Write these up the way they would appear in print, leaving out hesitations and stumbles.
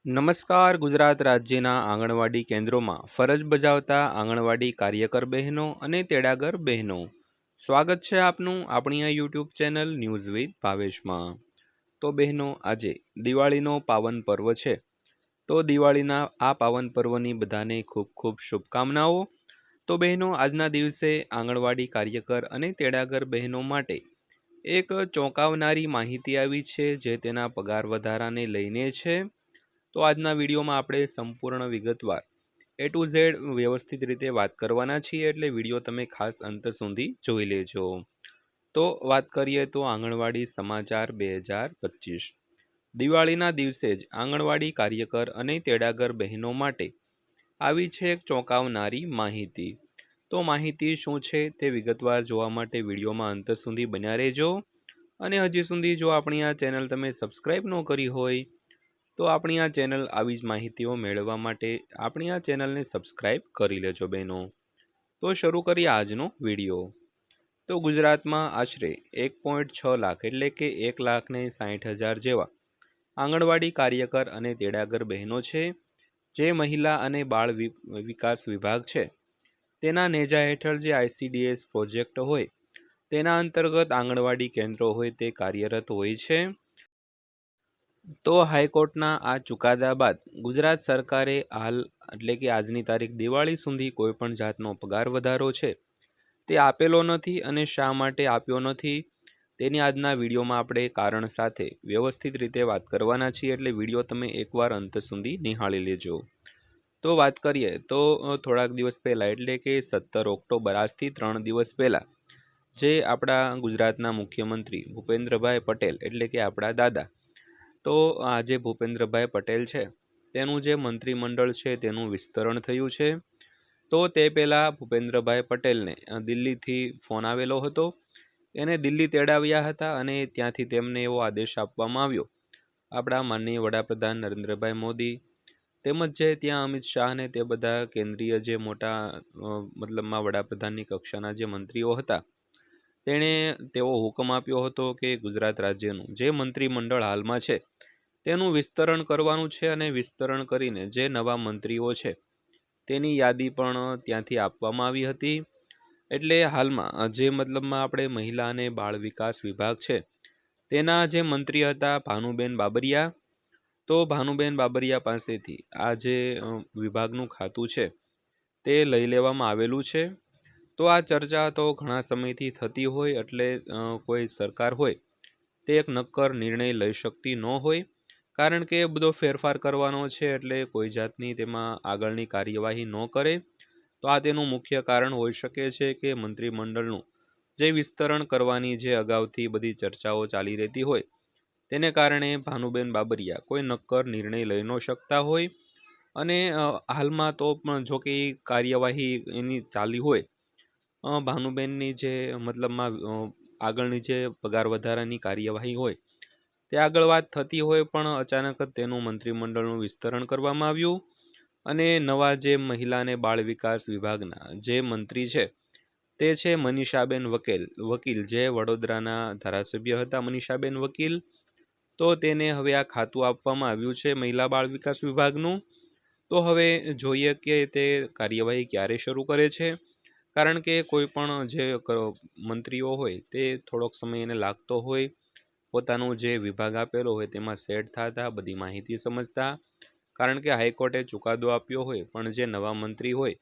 નમસ્કાર. ગુજરાત રાજ્યના આંગણવાડી કેન્દ્રોમાં ફરજ બજાવતા આંગણવાડી કાર્યકર બહેનો અને તેડાગર બહેનો, સ્વાગત છે આપનું આપણી આ યુટ્યુબ ચેનલ ન્યૂઝ વિથ ભાવેશમાં. તો બહેનો, આજે દિવાળીનો પાવન પર્વ છે, તો દિવાળીના આ પાવન પર્વની બધાને ખૂબ ખૂબ શુભકામનાઓ. તો બહેનો, આજના દિવસે આંગણવાડી કાર્યકર અને તેડાગર બહેનો માટે એક ચોંકાવનારી માહિતી આવી છે, જે તેના પગાર વધારાને લઈને છે. તો આજના વિડીયોમાં આપણે સંપૂર્ણ વિગતવાર A to Z વ્યવસ્થિત રીતે વાત કરવાના છીએ, એટલે વિડીયો તમે ખાસ અંત સુધી જોઈ લેજો. તો વાત કરીએ તો આંગણવાડી સમાચાર 2025. દિવાળીના દિવસે જ આંગણવાડી કાર્યકર અને તેડાગર બહેનો માટે આવી છે એક ચોંકાવનારી માહિતી. તો માહિતી શું છે તે વિગતવાર જોવા માટે વિડીયોમાં અંત સુધી બન્યા રહેજો. અને હજી સુધી જો આપણી આ ચેનલ તમે સબસ્ક્રાઈબ ન કરી હોય તો આપણી આ ચેનલ આવી જ માહિતીઓ મેળવવા માટે આપણી આ ચેનલને સબસ્ક્રાઈબ કરી લેજો બહેનો. તો શરૂ કરીએ આજનો વિડીયો. તો ગુજરાતમાં આશરે 1.6 લાખ એટલે કે 1,60,000 જેવા આંગણવાડી કાર્યકર અને તેડાગર બહેનો છે, જે મહિલા અને બાળ વિકાસ વિભાગ છે તેના નેજા હેઠળ જે ICDS પ્રોજેક્ટ હોય તેના અંતર્ગત આંગણવાડી કેન્દ્રો હોય તે કાર્યરત હોય છે. તો હાઈકોર્ટના આ ચુકાદા બાદ ગુજરાત સરકારે હાલ એટલે કે આજની તારીખ દિવાળી સુધી કોઈ પણ જાતનો પગાર વધારો છે તે આપેલો નથી, અને શા માટે આપ્યો નથી તેની આજના વિડીયોમાં આપણે કારણ સાથે વ્યવસ્થિત રીતે વાત કરવાના છીએ, એટલે વિડીયો તમે એકવાર અંત સુધી નિહાળી લેજો. તો વાત કરીએ તો થોડાક દિવસ પહેલાં એટલે કે 17 ઓક્ટોબર, આજથી 3 દિવસ પહેલાં જે આપણા ગુજરાતના મુખ્યમંત્રી ભૂપેન્દ્રભાઈ પટેલ એટલે કે આપણા દાદા, તો આજે ભૂપેન્દ્રભાઈ પટેલ છે તેનું જે મંત્રીમંડળ છે તેનું વિસ્તરણ થયું છે. તો તે પહેલાં ભૂપેન્દ્રભાઈ પટેલને દિલ્હીથી ફોન આવેલો હતો, એને દિલ્હી તેડાવ્યા હતા, અને ત્યાંથી તેમને એવો આદેશ આપવામાં આવ્યો આપણા માનનીય વડાપ્રધાન નરેન્દ્રભાઈ મોદી તેમજ જે ત્યાં અમિત શાહ ને તે બધા કેન્દ્રીય જે મોટા મતલબમાં વડાપ્રધાનની કક્ષાના જે મંત્રીઓ હતા, તેઓ હુકમ આપ્યો હતો કે ગુજરાત રાજ્યનું જે મંત્રીમંડળ હાલમાં છે તેનું વિસ્તરણ કરવાનું છે, અને વિસ્તરણ કરીને જે નવા મંત્રીઓ છે તેની યાદી પણ ત્યાંથી આપવામાં આવી હતી. એટલે હાલમાં જે મતલબમાં આપણે મહિલા અને બાળ વિકાસ વિભાગ છે તેના જે મંત્રી હતા ભાનુબેન બાબરિયા, તો ભાનુબેન બાબરિયા પાસેથી આ જે વિભાગનું ખાતું છે તે લઈ લેવામાં આવેલું છે. તો આ ચર્ચા તો ઘણા સમયથી થતી હોય, એટલે કોઈ સરકાર હોય તે એક નક્કર નિર્ણય લઈ શકતી ન હોય, કારણ કે બધો ફેરફાર કરવાનો છે એટલે કોઈ જાતની તેમાં આગળની કાર્યવાહી ન કરે. તો આ તેનું મુખ્ય કારણ હોઈ શકે છે કે મંત્રીમંડળનું જે વિસ્તરણ કરવાની જે અગાઉથી બધી ચર્ચાઓ ચાલી રહેતી હોય તેને કારણે ભાનુબેન બાબરિયા કોઈ નક્કર નિર્ણય લઈ ન શકતા હોય. અને હાલમાં તો પણ જો કે કાર્યવાહી એની ચાલી હોય, ભાનુબેનની જે મતલબમાં આગળની જે પગાર વધારાની કાર્યવાહી હોય તે આગળ વાત થતી હોય, પણ અચાનક જ તેનું મંત્રીમંડળનું વિસ્તરણ કરવામાં આવ્યું, અને નવા જે મહિલા અને બાળ વિકાસ વિભાગના જે મંત્રી છે તે છે મનીષાબેન વકીલ, જે વડોદરાના ધારાસભ્ય હતા મનીષાબેન વકીલ. તો તેને હવે આ ખાતું આપવામાં આવ્યું છે મહિલા બાળ વિકાસ વિભાગનું. તો હવે જોઈએ કે તે કાર્યવાહી ક્યારે શરૂ કરે છે, કારણ કે કોઈ પણ જે મંત્રીઓ હોય તે થોડોક સમય એને લાગતો હોય પોતાનું જે વિભાગ આપેલો હોય તેમાં સેટ થતા, બધી માહિતી સમજતા, કારણ કે હાઈકોર્ટે ચુકાદો આપ્યો હોય પણ જે નવા મંત્રી હોય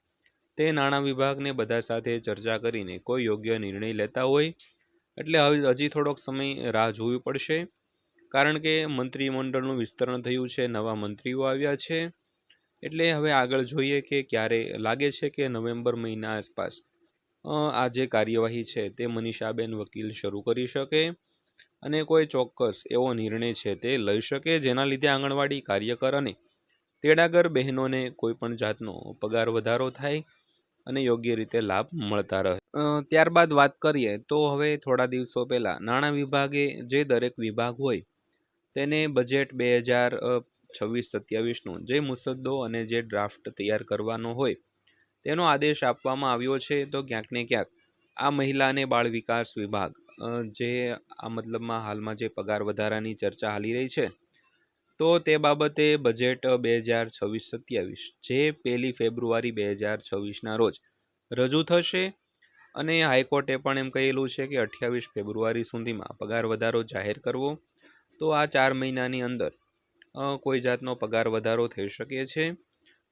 તે નાણાં વિભાગને બધા સાથે ચર્ચા કરીને કોઈ યોગ્ય નિર્ણય લેતા હોય, એટલે હજી થોડોક સમય રાહ જોવી પડશે, કારણ કે મંત્રીમંડળનું વિસ્તરણ થયું છે, નવા મંત્રીઓ આવ્યા છે. એટલે હવે આગળ જોઈએ કે ક્યારે, લાગે છે કે નવેમ્બર મહિના આસપાસ આ જે કાર્યવાહી છે તે મનીષાબેન વકીલ શરૂ કરી શકે, અને કોઈ ચોક્કસ એવો નિર્ણય છે તે લઈ શકે, જેના લીધે આંગણવાડી કાર્યકર અને તેડાગર બહેનોને કોઈ પણ જાતનો પગાર વધારો થાય અને યોગ્ય રીતે લાભ મળતા રહે. ત્યારબાદ વાત કરીએ તો હવે થોડા દિવસો પહેલાં નાણાં વિભાગે જે દરેક વિભાગ હોય તેને બજેટ 2026-27નો જે મુસદ્દો અને જે ડ્રાફ્ટ તૈયાર કરવાનો હોય તેનો આદેશ આપવામાં આવ્યો છે. તો ક્યાંક ને ક્યાંક આ મહિલા અને બાળ વિકાસ વિભાગ જે આ મતલબમાં હાલમાં જે પગાર વધારાની ચર્ચા હાલી રહી છે તો તે બાબતે બજેટ 2026-27 જે 1 ફેબ્રુઆરી 2026ના રોજ રજૂ થશે અને હાઈકોર્ટે પણ એમ કહેલું છે કે 28 ફેબ્રુઆરી સુધીમાં પગાર વધારો જાહેર કરવો. તો આ 4 મહિનાની અંદર કોઈ જાતનો પગાર વધારો થઈ શકે છે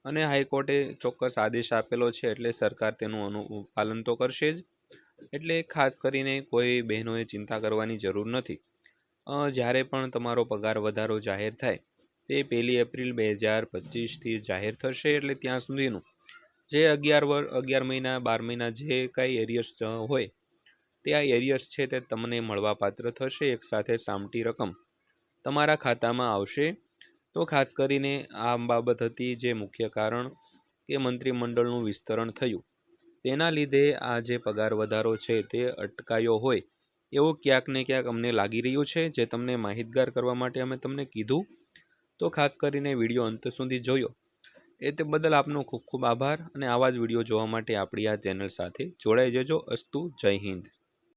અને હાઈકોર્ટે ચોક્કસ આદેશ આપેલો છે એટલે સરકાર તેનું પાલન તો કરશે જ. એટલે ખાસ કરીને કોઈ બહેનોએ ચિંતા કરવાની જરૂર નથી. જ્યારે પણ તમારો પગાર વધારો જાહેર થાય તે 1 એપ્રિલ 2025થી જાહેર થશે. એટલે ત્યાં સુધીનું જે 11 મહિના 12 મહિના જે કાંઈ એરિયર્સ હોય તે આ એરિયર્સ છે તે તમને મળવાપાત્ર થશે. એકસાથે સામટી રકમ તમારા ખાતામાં આવશે. તો ખાસ કરીને આ બાબત હતી જે મુખ્ય કારણ કે મંત્રીમંડળનું વિસ્તરણ થયું તેના લીધે આ જે પગાર વધારો છે તે અટકાયો હોય એવું ક્યાંક ને ક્યાંક અમને લાગી રહ્યું છે, જે તમને માહિતગાર કરવા માટે અમે તમને કીધું. તો ખાસ કરીને વિડીયો અંત સુધી જોયો એ તે બદલ આપનો ખૂબ ખૂબ આભાર અને આવા જ વિડીયો જોવા માટે આપણી આ ચેનલ સાથે જોડાઈ જજો. અસ્તુ. જય હિન્દ.